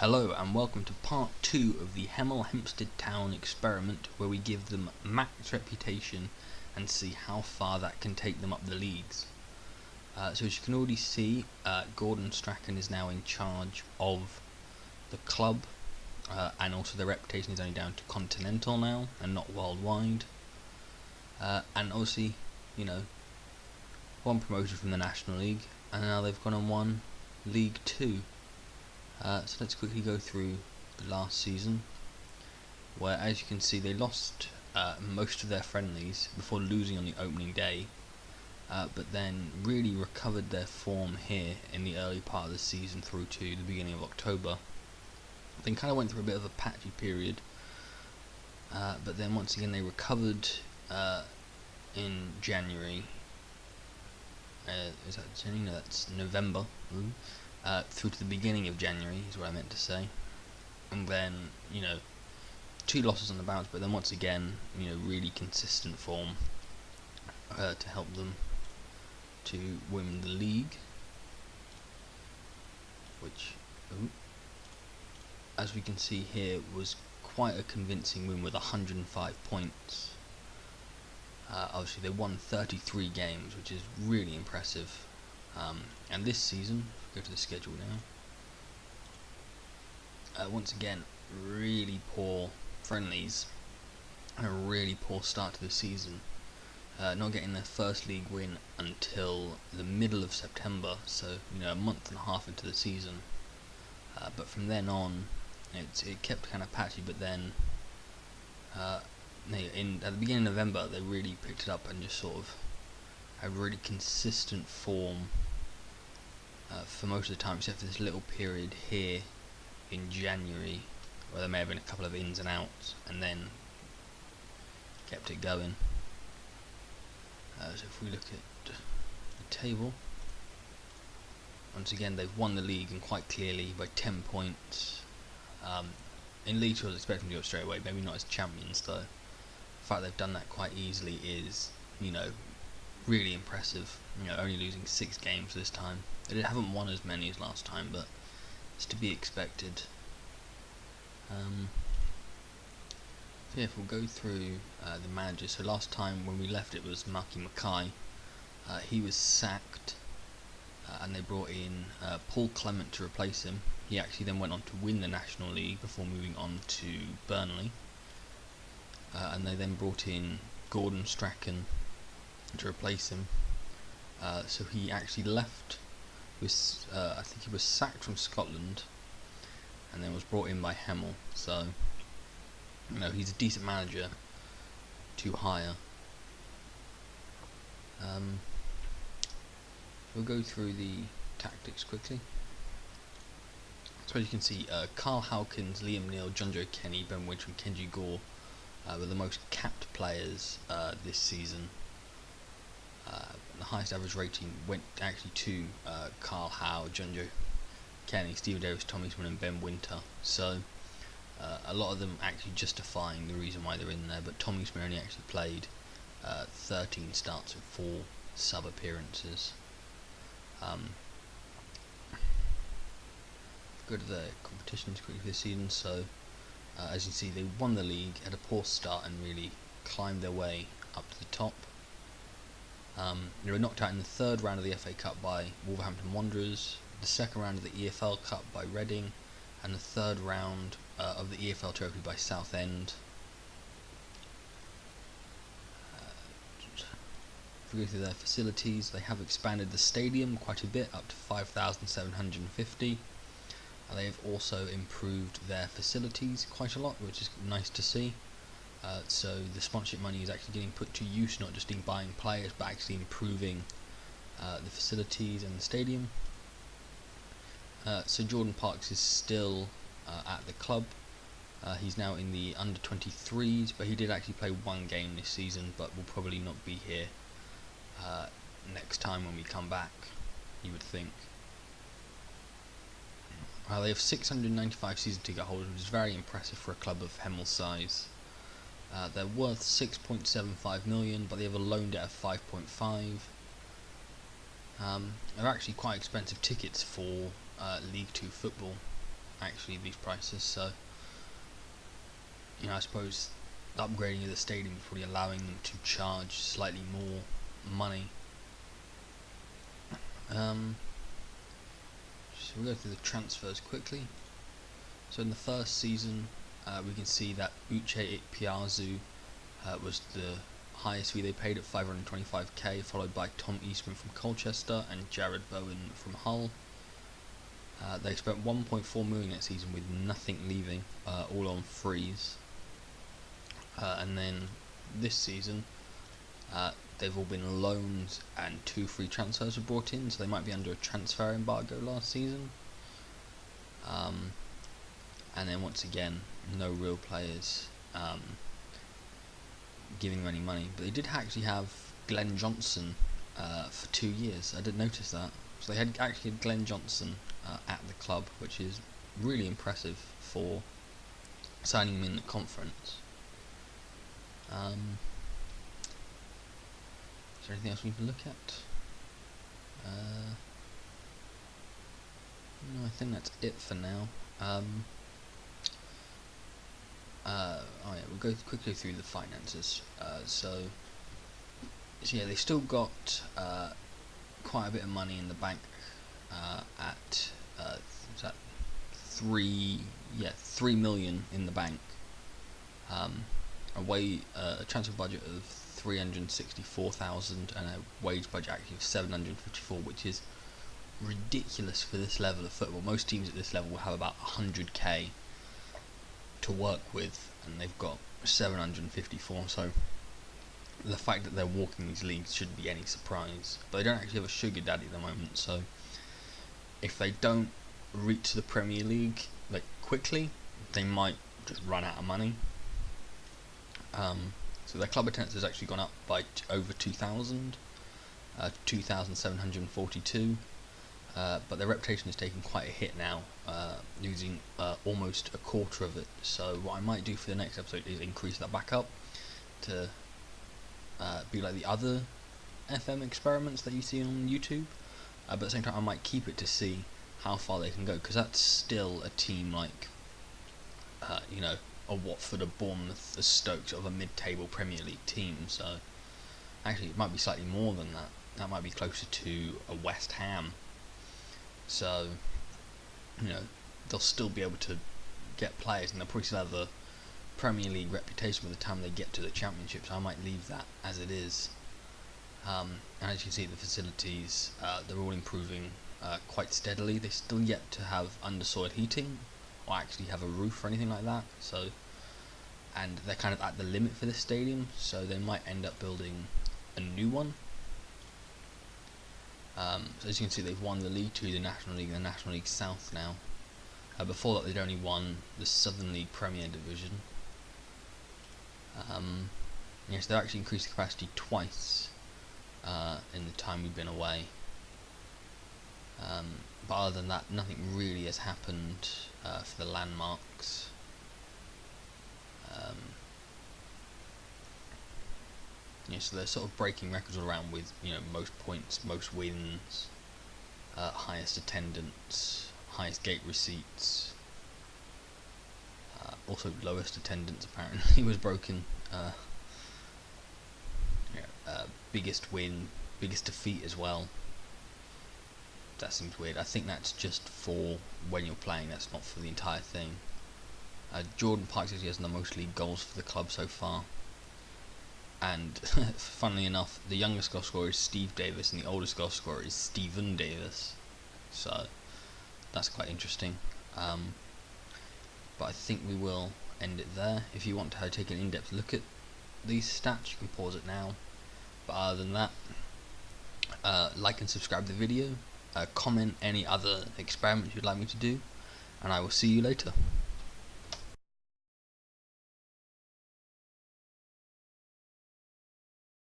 Hello and welcome to part 2 of the Hemel Hempstead town experiment, where we give them max reputation and see how far that can take them up the leagues. So as you can already see, Gordon Strachan is now in charge of the club, and also their reputation is only down to continental now and not worldwide. And obviously, one promotion from the National League, and now they've gone and won League 2. So let's quickly go through the last season, where, as you can see, they lost most of their friendlies before losing on the opening day, but then really recovered their form here in the early part of the season through to the beginning of October. Then kind of went through a bit of a patchy period, but then once again they recovered in January. Is that January? No, that's November. Through to the beginning of January is what I meant to say, and then 2 losses on the bounce, but then once again really consistent form to help them to win the league, which as we can see here was quite a convincing win with 105 points. Obviously they won 33 games, which is really impressive. And this season, go to the schedule now. Once again, really poor friendlies and a really poor start to the season. Not getting their first league win until the middle of September, so a month and a half into the season. But from then on, it kept kind of patchy. But then, at the beginning of November, they really picked it up and just sort of had really consistent form for most of the time, except for this little period here in January where there may have been a couple of ins and outs, and then kept it going. So if we look at the table, once again they've won the league, and quite clearly by 10 points. In League 2 I was expecting to do it straight away, maybe not as champions though. The fact they've done that quite easily is really impressive. Only losing 6 games this time. They haven't won as many as last time, but it's to be expected. So if we'll go through the managers. So last time when we left, it was Marky Mackay. He was sacked, and they brought in Paul Clement to replace him. He actually then went on to win the National League before moving on to Burnley. And they then brought in Gordon Strachan to replace him. So he actually left. I think he was sacked from Scotland, and then was brought in by Hemel. So he's a decent manager to hire. We'll go through the tactics quickly. So as you can see, Carl Hawkins, Liam Neal, John Joe Kenny, Ben Winch and Kenji Gore were the most capped players this season. The highest average rating went actually to Carl Howe, John Joe Kenny, Stephen Davis, Tommy Smith and Ben Winter. So a lot of them actually justifying the reason why they're in there, but Tommy Smith only actually played 13 starts and 4 sub appearances. Go to the competitions quickly this season. So as you can see, they won the league, had a poor start and really climbed their way up to the top. They were knocked out in the 3rd round of the FA Cup by Wolverhampton Wanderers, the 2nd round of the EFL Cup by Reading, and the 3rd round of the EFL Trophy by Southend. If we go through their facilities, they have expanded the stadium quite a bit, up to 5,750. They have also improved their facilities quite a lot, which is nice to see. So the sponsorship money is actually getting put to use, not just in buying players, but actually improving the facilities and the stadium. So Jordan Parks is still at the club. He's now in the under 23s, but he did actually play 1 game this season, but will probably not be here next time when we come back, you would think. They have 695 season ticket holders, which is very impressive for a club of Hemel's size. They're worth 6.75 million, but they have a loan debt of 5.5. They're actually quite expensive tickets for League 2 football, actually, these prices. So, I suppose the upgrading of the stadium is probably allowing them to charge slightly more money. So we'll go through the transfers quickly. So in the first season, we can see that Uche Ikpeazu was the highest fee they paid at 525k, followed by Tom Eastman from Colchester and Jared Bowen from Hull. They spent 1.4 million that season with nothing leaving, all on frees. And then this season, they've all been loans and 2 free transfers were brought in, so they might be under a transfer embargo last season. And then once again, no real players giving them any money. But they did actually have Glenn Johnson for 2 years. I did notice that. So they had actually Glenn Johnson at the club, which is really impressive for signing him in the conference. Is there anything else we need to look at? No, I think that's it for now. Oh yeah, we'll go quickly through the finances. So yeah, they still got quite a bit of money in the bank at is that 3 million in the bank. A transfer budget of 364,000 and a wage budget actually of 754, which is ridiculous for this level of football. Most teams at this level will have about 100k to work with, and they've got 754. So the fact that they're walking these leagues shouldn't be any surprise. But they don't actually have a sugar daddy at the moment, so if they don't reach the Premier League quickly, they might just run out of money. So their club attendance has actually gone up by over 2,000, 2,742. But their reputation is taking quite a hit now, losing almost a quarter of it. So what I might do for the next episode is increase that back up to be like the other FM experiments that you see on YouTube. But at the same time, I might keep it to see how far they can go, because that's still a team like, a Watford, a Bournemouth, a Stoke, sort of a mid-table Premier League team. So actually, it might be slightly more than that. That might be closer to a West Ham. So, they'll still be able to get players, and they'll probably still have a Premier League reputation by the time they get to the Championship, so I might leave that as it is. And as you can see, the facilities, they're all improving quite steadily. They still yet to have undersoil heating, or actually have a roof or anything like that, so, and they're kind of at the limit for this stadium, so they might end up building a new one. So as you can see, they've won the League 2, the National League, and the National League South now. Before that, they'd only won the Southern League Premier Division. Yes, they've actually increased the capacity twice in the time we've been away. But other than that, nothing really has happened for the landmarks. So they're sort of breaking records all around with, most points, most wins, highest attendance, highest gate receipts, also lowest attendance apparently was broken, biggest win, biggest defeat as well. That seems weird. I think that's just for when you're playing, that's not for the entire thing. Jordan Parks actually has the most league goals for the club so far. And funnily enough, the youngest goal scorer is Steve Davis and the oldest goal scorer is Stephen Davis. So that's quite interesting. But I think we will end it there. If you want to take an in-depth look at these stats, you can pause it now. But other than that, like and subscribe to the video. Comment any other experiments you'd like me to do, and I will see you later.